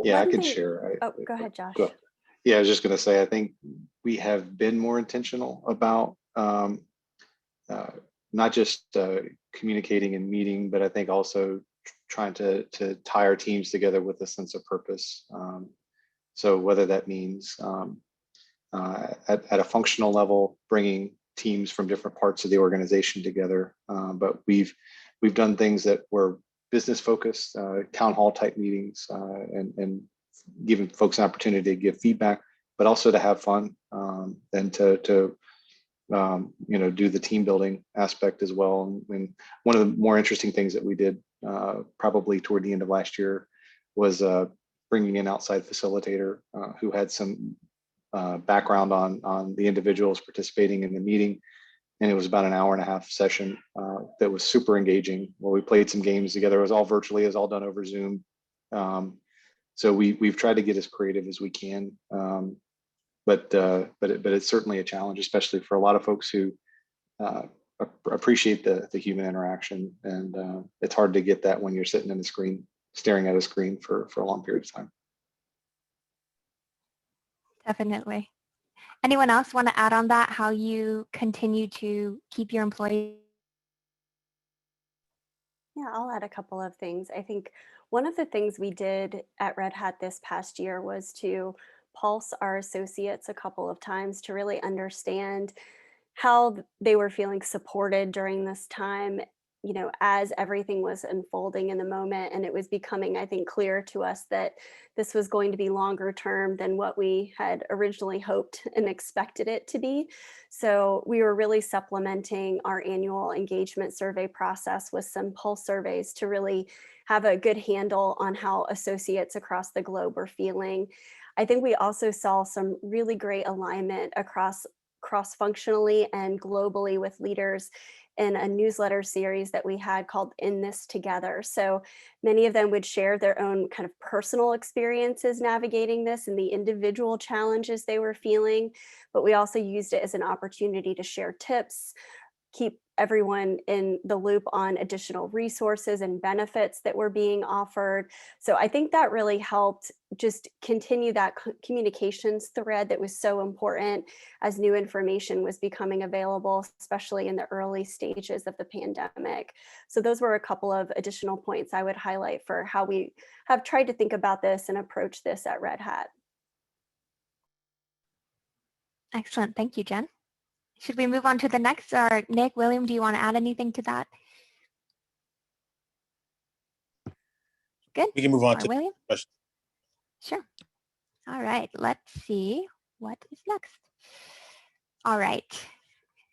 Yeah, I can share. Go ahead, Josh. Yeah, I was just going to say, I think we have been more intentional about not just communicating and meeting, but I think also trying to tie our teams together with a sense of purpose. So whether that means at a functional level, bringing teams from different parts of the organization together, but we've done things that were business focused town hall type meetings and giving folks an opportunity to give feedback, but also to have fun and to do the team building aspect as well. And one of the more interesting things that we did probably toward the end of last year was bringing in outside facilitator who had some background on the individuals participating in the meeting. And it was about an hour and a half session that was super engaging, where we played some games together. It was all virtually, it was all done over Zoom. So we've tried to get as creative as we can. But it's certainly a challenge, especially for a lot of folks who appreciate the human interaction. And it's hard to get that when you're sitting in the screen, staring at a screen for a long period of time. Definitely. Anyone else want to add on that, how you continue to keep your employees? Yeah, I'll add a couple of things. I think one of the things we did at Red Hat this past year was to pulse our associates a couple of times to really understand how they were feeling supported during this time, as everything was unfolding in the moment. And it was becoming, I think, clear to us that this was going to be longer term than what we had originally hoped and expected it to be. So we were really supplementing our annual engagement survey process with some pulse surveys to really have a good handle on how associates across the globe were feeling. I think we also saw some really great alignment cross-functionally and globally with leaders in a newsletter series that we had called In This Together. So many of them would share their own kind of personal experiences navigating this and the individual challenges they were feeling, but we also used it as an opportunity to share tips, keep everyone in the loop on additional resources and benefits that were being offered. So I think that really helped just continue that communications thread that was so important as new information was becoming available, especially in the early stages of the pandemic. So those were a couple of additional points I would highlight for how we have tried to think about this and approach this at Red Hat. Excellent. Thank you, Jen. Should we move on to the next? Or Nick, William, do you want to add anything to that? Good. We can move on or to William? question. Sure. All right. Let's see what is next. All right.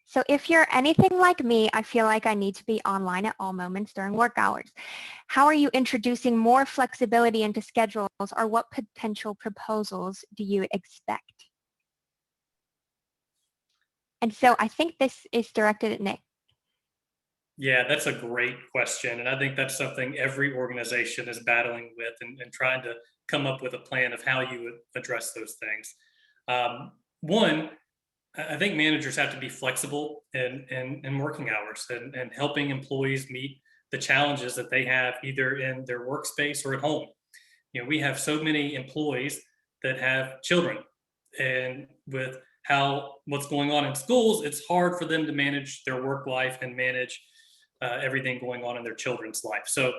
So if you're anything like me, I feel like I need to be online at all moments during work hours. How are you introducing more flexibility into schedules, or what potential proposals do you expect? And so I think this is directed at Nick. Yeah, that's a great question. And I think that's something every organization is battling with and trying to come up with a plan of how you would address those things. One, I think managers have to be flexible in working hours and helping employees meet the challenges that they have either in their workspace or at home. We have so many employees that have children, and with what's going on in schools, it's hard for them to manage their work life and manage everything going on in their children's life. So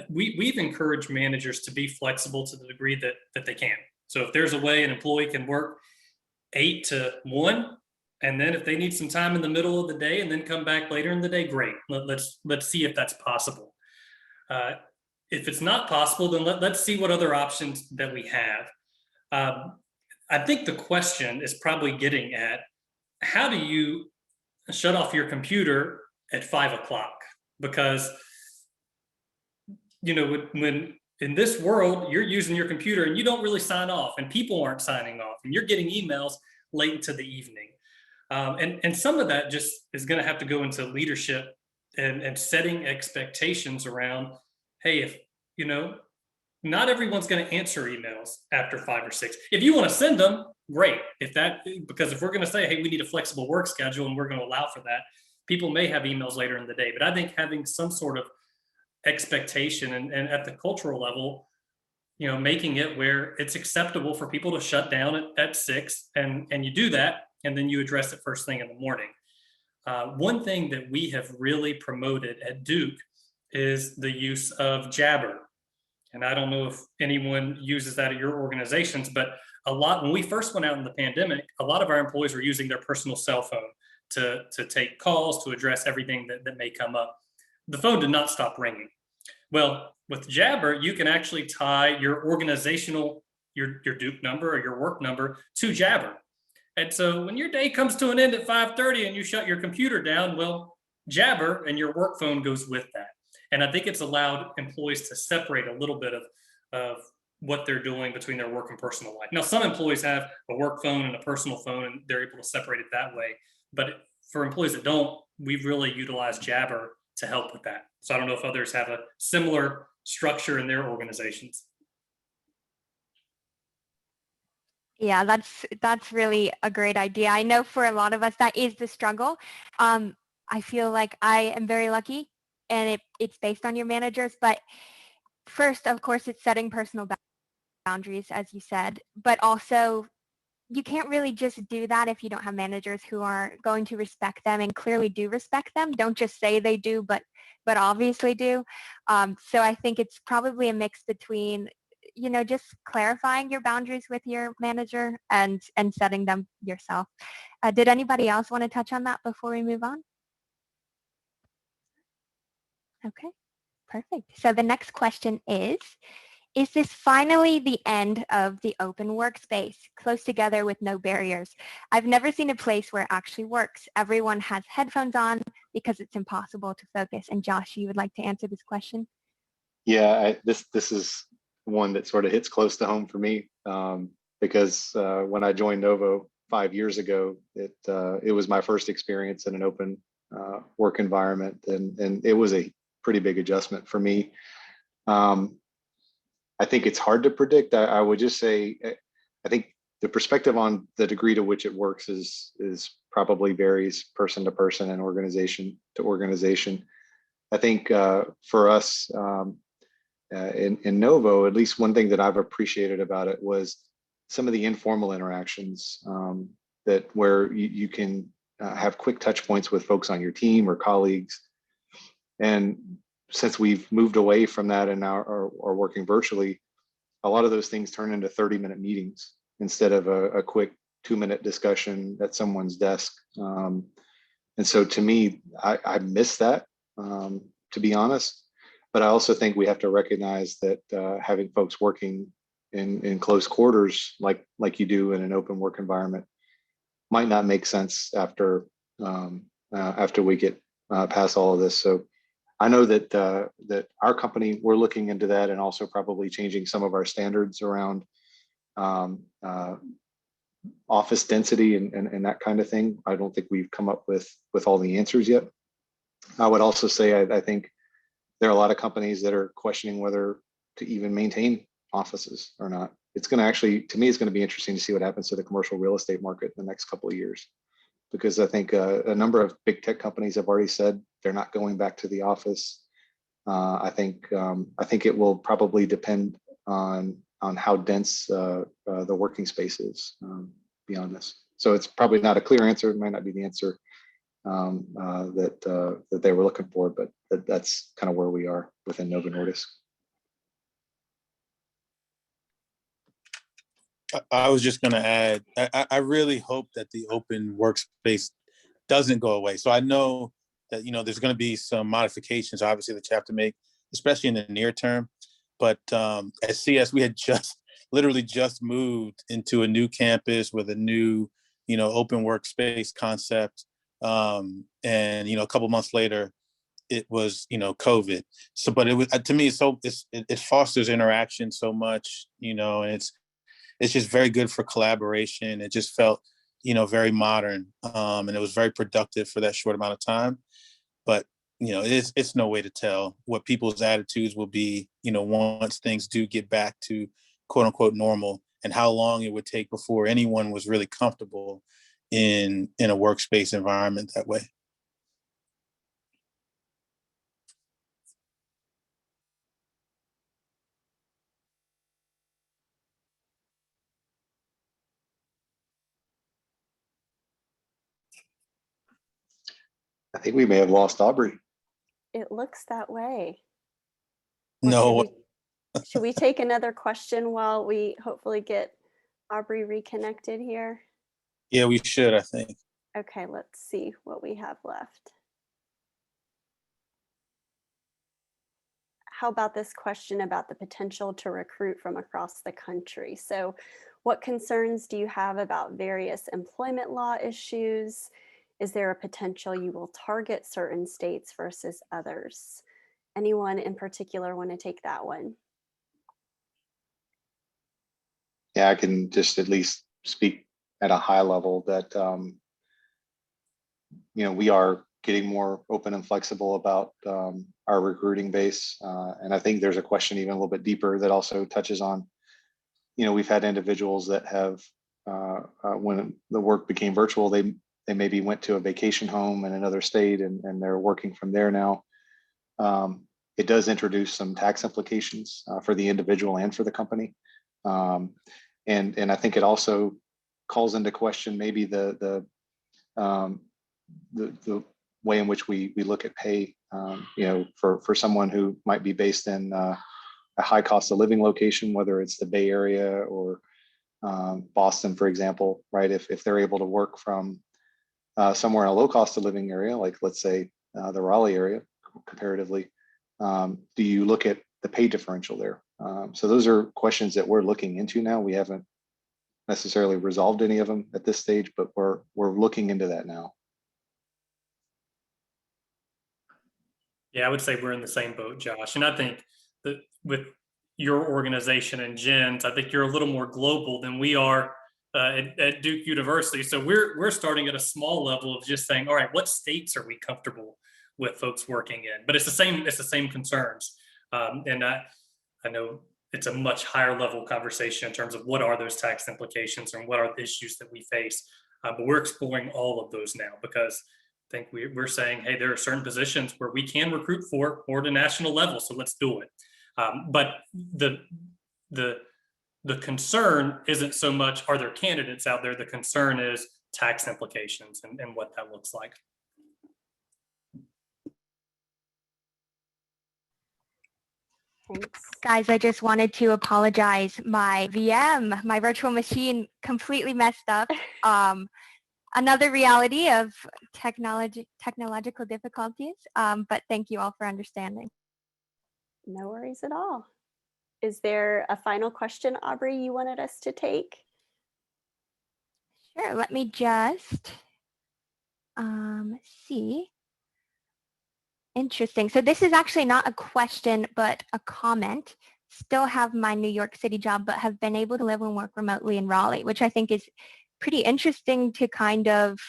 we've encouraged managers to be flexible to the degree that they can. So if there's a way an employee can work 8 to 1, and then if they need some time in the middle of the day and then come back later in the day, great. Let's see if that's possible. If it's not possible, then let's see what other options that we have. I think the question is probably getting at, how do you shut off your computer at 5 o'clock? Because, when in this world, you're using your computer and you don't really sign off, and people aren't signing off, and you're getting emails late into the evening. And some of that just is going to have to go into leadership and setting expectations around, hey, if, not everyone's going to answer emails after 5 or 6. If you want to send them, great. Because if we're going to say, hey, we need a flexible work schedule and we're going to allow for that, people may have emails later in the day. But I think having some sort of expectation and at the cultural level, making it where it's acceptable for people to shut down at 6, and you do that, and then you address it first thing in the morning. One thing that we have really promoted at Duke is the use of Jabber. And I don't know if anyone uses that at your organizations, but when we first went out in the pandemic, a lot of our employees were using their personal cell phone to take calls, to address everything that may come up. The phone did not stop ringing. Well, with Jabber, you can actually tie your organizational, your Duke number or your work number to Jabber. And so when your day comes to an end at 5:30 and you shut your computer down, well, Jabber and your work phone goes with that. And I think it's allowed employees to separate a little bit of what they're doing between their work and personal life. Now, some employees have a work phone and a personal phone, and they're able to separate it that way. But for employees that don't, we've really utilized Jabber to help with that. So I don't know if others have a similar structure in their organizations. Yeah, that's really a great idea. I know for a lot of us that is the struggle. I feel like I am very lucky, and it's based on your managers. But first, of course, it's setting personal boundaries, as you said, but also you can't really just do that if you don't have managers who are going to respect them and clearly do respect them. Don't just say they do, but obviously do. So I think it's probably a mix between, just clarifying your boundaries with your manager and setting them yourself. Did anybody else want to touch on that before we move on? Okay, perfect. So the next question is this finally the end of the open workspace, close together with no barriers? I've never seen a place where it actually works. Everyone has headphones on because it's impossible to focus. And Josh, you would like to answer this question? Yeah, this is one that sort of hits close to home for me, because when I joined Novo 5 years ago, it was my first experience in an open work environment, and it was a pretty big adjustment for me. I think it's hard to predict. I would just say, I think the perspective on the degree to which it works is probably varies person to person and organization to organization. I think for us in Novo, at least one thing that I've appreciated about it was some of the informal interactions that where you can have quick touch points with folks on your team or colleagues. And since we've moved away from that and now are working virtually, a lot of those things turn into 30-minute meetings instead of a quick 2-minute discussion at someone's desk. And so to me, I miss that, to be honest. But I also think we have to recognize that having folks working in close quarters, like you do in an open work environment, might not make sense after we get past all of this. So I know that that our company, we're looking into that and also probably changing some of our standards around office density and that kind of thing. I don't think we've come up with all the answers yet. I would also say I think there are a lot of companies that are questioning whether to even maintain offices or not. It's going to actually, to me, it's going to be interesting to see what happens to the commercial real estate market in the next couple of years, because I think a number of big tech companies have already said they're not going back to the office. I think it will probably depend on how dense the working space is beyond this. So it's probably not a clear answer. It might not be the answer that they were looking for, but that's kind of where we are within Novo Nordisk. I was just going to add, I really hope that the open workspace doesn't go away. So I know that, there's going to be some modifications, obviously, that you have to make, especially in the near term. But at CS, we had literally just moved into a new campus with a new, open workspace concept. And, a couple months later, it was, COVID. So, but it was, to me, it fosters interaction so much, and it's just very good for collaboration. It just felt, very modern, and it was very productive for that short amount of time. But, it's no way to tell what people's attitudes will be, once things do get back to quote unquote normal, and how long it would take before anyone was really comfortable in a workspace environment that way. I think we may have lost Aubrey. It looks that way. No. Should we take another question while we hopefully get Aubrey reconnected here? Yeah, we should, I think. Okay, let's see what we have left. how about this question about the potential to recruit from across the country? So what concerns do you have about various employment law issues? Is there a potential you will target certain states versus others? Anyone in particular want to take that one? Yeah, I can just at least speak at a high level that, we are getting more open and flexible about our recruiting base. And I think there's a question even a little bit deeper that also touches on, we've had individuals that have, when the work became virtual, they maybe went to a vacation home in another state and they're working from there now. It does introduce some tax implications for the individual and for the company. And I think it also calls into question maybe the way in which we look at pay, for someone who might be based in a high cost of living location, whether it's the Bay Area or Boston, for example, right? If they're able to work from somewhere in a low cost of living area, like let's say the Raleigh area, comparatively, do you look at the pay differential there? So those are questions that we're looking into now. We haven't necessarily resolved any of them at this stage, but we're looking into that now. Yeah, I would say we're in the same boat, Josh. And I think that with your organization and Jenn's, I think you're a little more global than we are at Duke University. So we're starting at a small level of just saying, all right, what states are we comfortable with folks working in? But it's the same concerns. And I know it's a much higher level conversation in terms of what are those tax implications and what are the issues that we face. But we're exploring all of those now because I think we're saying, hey, there are certain positions where we can recruit for or at a national level, so let's do it. But the concern isn't so much are there candidates out there. The concern is tax implications and what that looks like. Thanks. Guys, I just wanted to apologize. My VM, my virtual machine, completely messed up. Another reality of technological difficulties, but thank you all for understanding. No worries at all. Is there a final question, Aubrey, you wanted us to take? Sure, let me just see. Interesting. So this is actually not a question, but a comment. Still have my New York City job, but have been able to live and work remotely in Raleigh, which I think is pretty interesting to kind of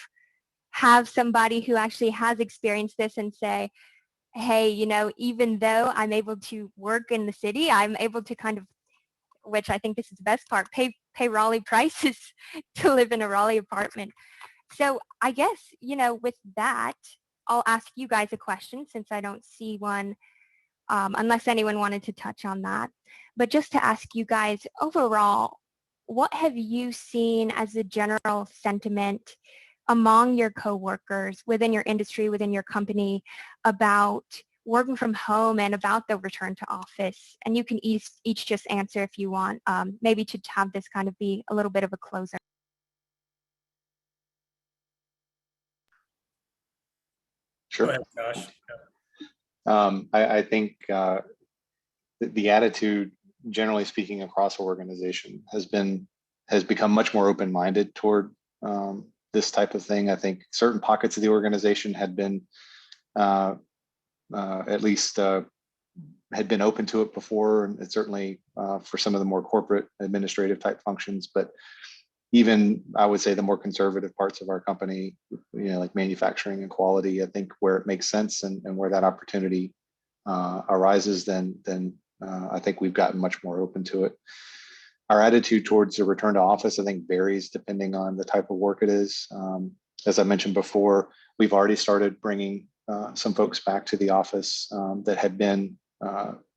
have somebody who actually has experienced this and say, hey, even though I'm able to work in the city, I'm able to kind of, which I think this is the best part, pay Raleigh prices to live in a Raleigh apartment. So I guess, with that, I'll ask you guys a question since I don't see one, unless anyone wanted to touch on that. But just to ask you guys overall, what have you seen as the general sentiment among your coworkers within your industry, within your company, about working from home and about the return to office? And you can each just answer if you want, maybe to have this kind of be a little bit of a closer. Sure. Go ahead, Josh. I think the attitude, generally speaking, across our organization has become much more open-minded toward this type of thing. I think certain pockets of the organization had been at least had been open to it before, and certainly for some of the more corporate administrative type functions. But even I would say the more conservative parts of our company, like manufacturing and quality, I think where it makes sense and where that opportunity arises, then I think we've gotten much more open to it. Our attitude towards the return to office, I think, varies depending on the type of work it is. As I mentioned before, we've already started bringing some folks back to the office that had been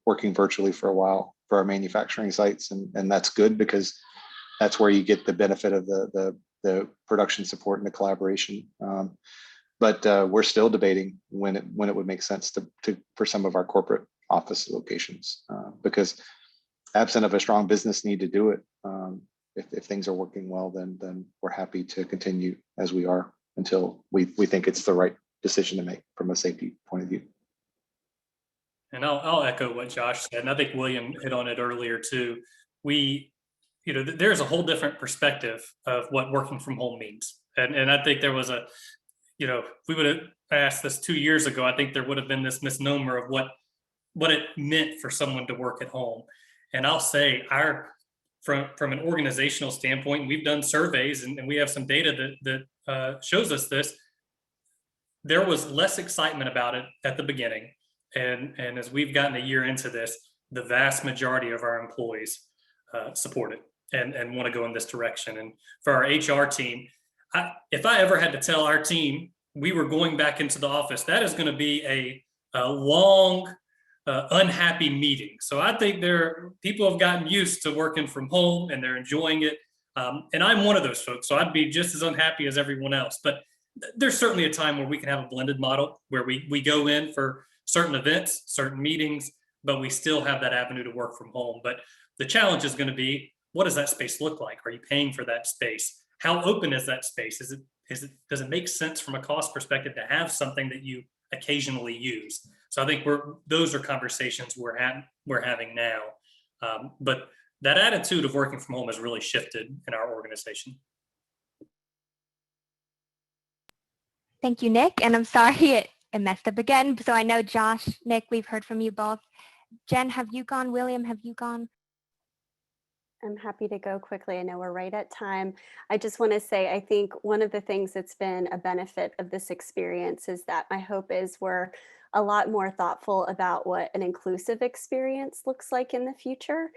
working virtually for a while for our manufacturing sites, and that's good because that's where you get the benefit of the production support and the collaboration. But we're still debating when it would make sense for some of our corporate office locations, because absent of a strong business need to do it, if things are working well, then we're happy to continue as we are until we think it's the right decision to make from a safety point of view. And I'll echo what Josh said, and I think William hit on it earlier too. There's a whole different perspective of what working from home means. And I think there was if we would have asked this 2 years ago, I think there would have been this misnomer of what it meant for someone to work at home. And I'll say from an organizational standpoint, we've done surveys and we have some data that shows us this. There was less excitement about it at the beginning. And as we've gotten a year into this, the vast majority of our employees support it and want to go in this direction. And for our HR team, if I ever had to tell our team we were going back into the office, that is going to be a long, unhappy meeting. So I think people have gotten used to working from home and they're enjoying it. And I'm one of those folks, so I'd be just as unhappy as everyone else. But there's certainly a time where we can have a blended model where we go in for certain events, certain meetings, but we still have that avenue to work from home. But the challenge is going to be, what does that space look like? Are you paying for that space? How open is that space? Does it make sense from a cost perspective to have something that you occasionally use? So I think those are conversations we're having now. But that attitude of working from home has really shifted in our organization. Thank you, Nick. And I'm sorry it messed up again. So I know Josh, Nick, we've heard from you both. Jen, have you gone? William, have you gone? I'm happy to go quickly. I know we're right at time. I just want to say, I think one of the things that's been a benefit of this experience is that my hope is we're a lot more thoughtful about what an inclusive experience looks like in the future.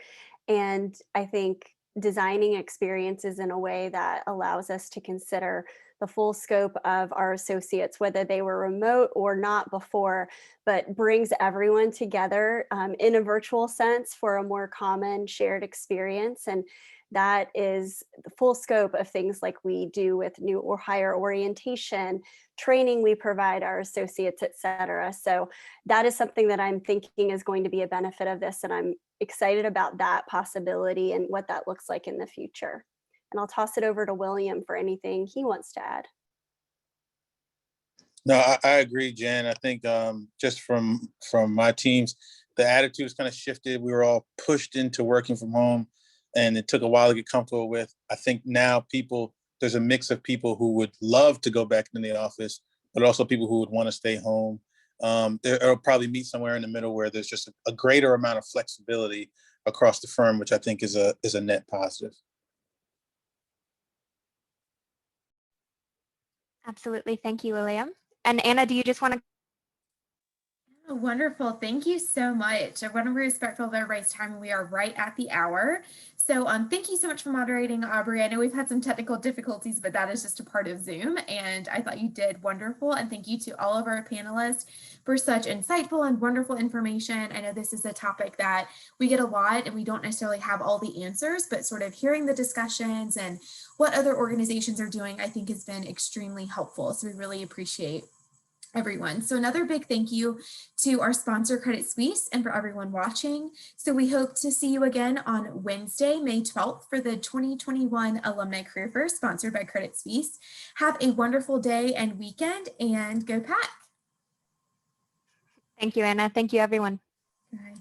And I think designing experiences in a way that allows us to consider the full scope of our associates, whether they were remote or not before, but brings everyone together in a virtual sense for a more common shared experience. And that is the full scope of things like we do with new or higher orientation, training we provide our associates, et cetera. So that is something that I'm thinking is going to be a benefit of this. And I'm excited about that possibility and what that looks like in the future. And I'll toss it over to William for anything he wants to add. No, I agree, Jen. I think just from my teams, the attitude has kind of shifted. We were all pushed into working from home and it took a while to get comfortable with. I think now there's a mix of people who would love to go back in the office, but also people who would want to stay home. They'll probably meet somewhere in the middle where there's just a greater amount of flexibility across the firm, which I think is a net positive. Absolutely. Thank you, William. And Anna, do you just want to? Oh, wonderful. Thank you so much. I want to be respectful of everybody's time. We are right at the hour. So thank you so much for moderating, Aubrey. I know we've had some technical difficulties, but that is just a part of Zoom. And I thought you did wonderful. And thank you to all of our panelists for such insightful and wonderful information. I know this is a topic that we get a lot and we don't necessarily have all the answers, but sort of hearing the discussions and what other organizations are doing, I think has been extremely helpful. So we really appreciate everyone. So another big thank you to our sponsor, Credit Suisse, and for everyone watching. So we hope to see you again on Wednesday, May 12th for the 2021 Alumni Career Fair sponsored by Credit Suisse. Have a wonderful day and weekend and go Pack. Thank you, Anna. Thank you, everyone. All right.